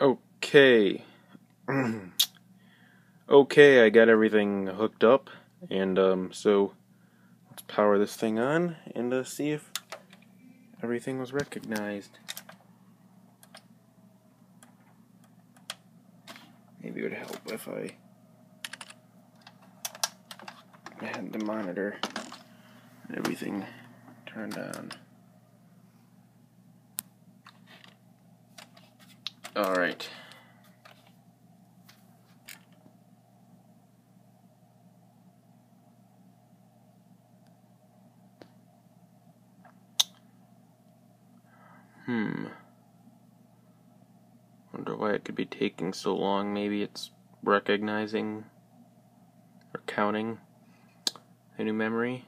Okay. Okay, I got everything hooked up, and so let's power this thing on and see if everything was recognized. Maybe it would help if I had the monitor and everything turned on. Alright. Wonder why it could be taking so long. Maybe it's recognizing or counting a new memory.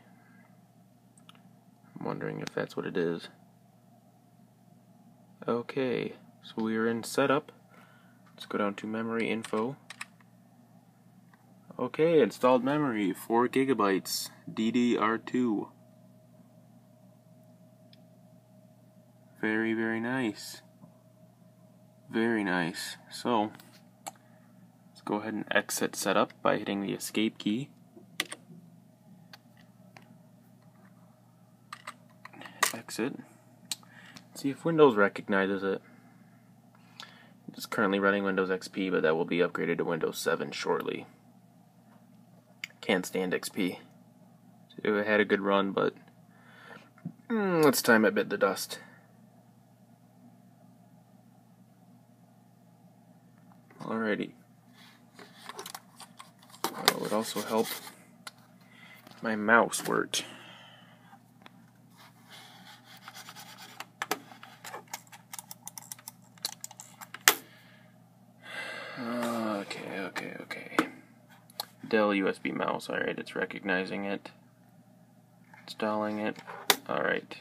I'm wondering if that's what it is. Okay, so we are in setup. Let's go down to memory info. Okay, installed memory, 4 gigabytes, DDR2. Very, very nice. Very nice. So, let's go ahead and exit setup by hitting the escape key. Exit. See if Windows recognizes it. It's currently running Windows XP, but that will be upgraded to Windows 7 shortly. Can't stand XP. It had a good run, but it's time it bit the dust. Alrighty. It would also help if my mouse worked. Okay. Dell USB mouse. Alright, it's recognizing it. Installing it. Alright.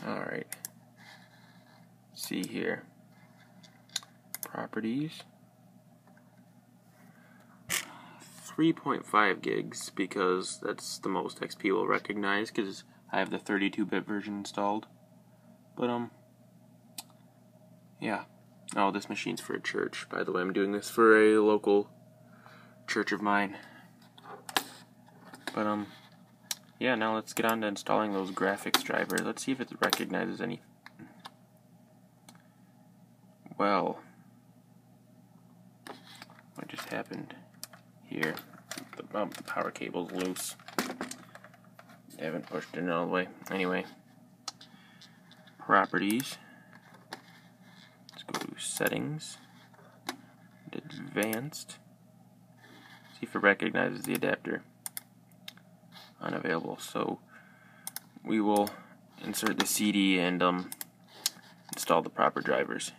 Alright. See here. Properties. 3.5 gigs because that's the most XP will recognize because I have the 32-bit version installed. But yeah. Oh, this machine's for a church. By the way, I'm doing this for a local church of mine. But yeah, now let's get on to installing those graphics drivers. Let's see if it recognizes any. Well, what just happened here? The power cable's loose. I haven't pushed it all the way. Anyway, properties. Let's go to settings. Advanced. See if it recognizes the adapter. Unavailable. So we will insert the CD and install the proper drivers.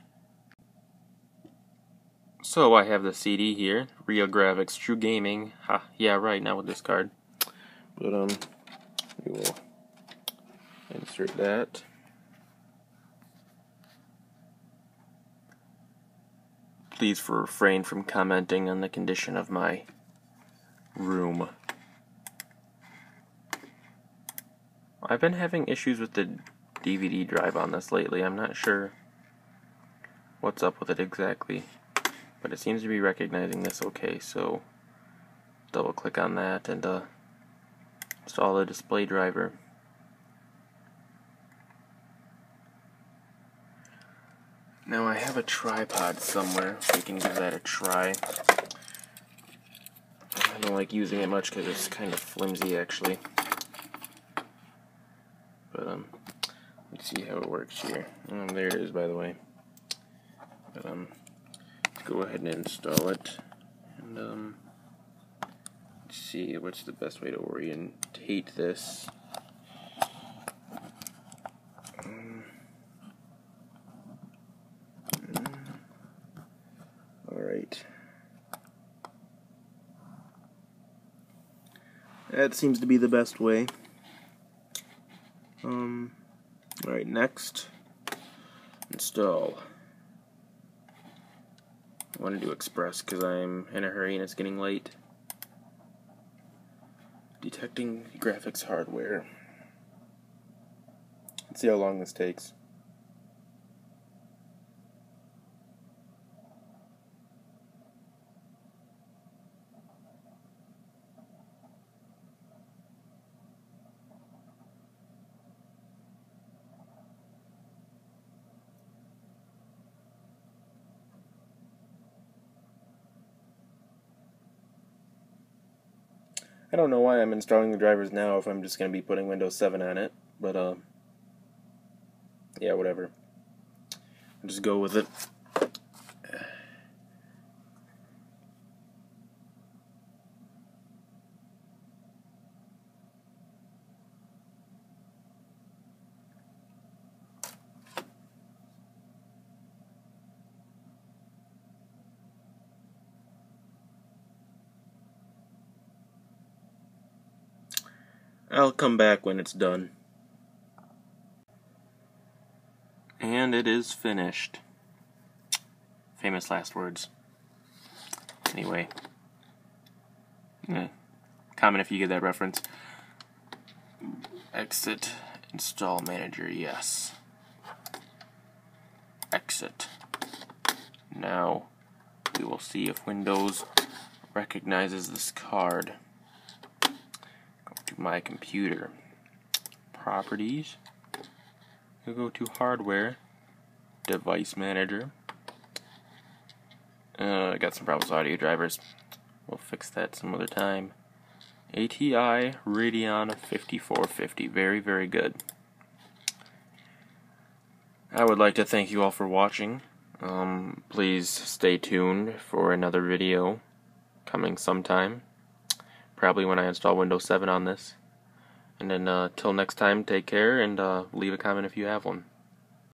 So I have the CD here, Real Graphics True Gaming. Ha, yeah, right, now with this card. But we will insert that. Please refrain from commenting on the condition of my room. I've been having issues with the DVD drive on this lately. I'm not sure what's up with it exactly, but it seems to be recognizing this okay, so double click on that and install the display driver. Now I have a tripod somewhere, so we can give that a try. I don't like using it much because it's kind of flimsy actually. But let's see how it works here. There it is, by the way. But let's go ahead and install it. And let's see what's the best way to orientate this. Alright. That seems to be the best way. Alright, next. Install. I want to do Express because I'm in a hurry and it's getting late. Detecting graphics hardware. Let's see how long this takes. I don't know why I'm installing the drivers now if I'm just going to be putting Windows 7 on it, but yeah, whatever. I'll just go with it. I'll come back when it's done. And it is finished. Famous last words. Anyway. Comment if you get that reference. Exit. Install manager, yes. Exit. Now, we will see if Windows recognizes this card. To my computer, properties, you'll go to hardware, device manager. I got some problems with audio drivers, we'll fix that some other time. ATI Radeon 5450, very, very good. I would like to thank you all for watching. Please stay tuned for another video coming sometime. Probably when I install Windows 7 on this. And then till next time, take care and leave a comment if you have one.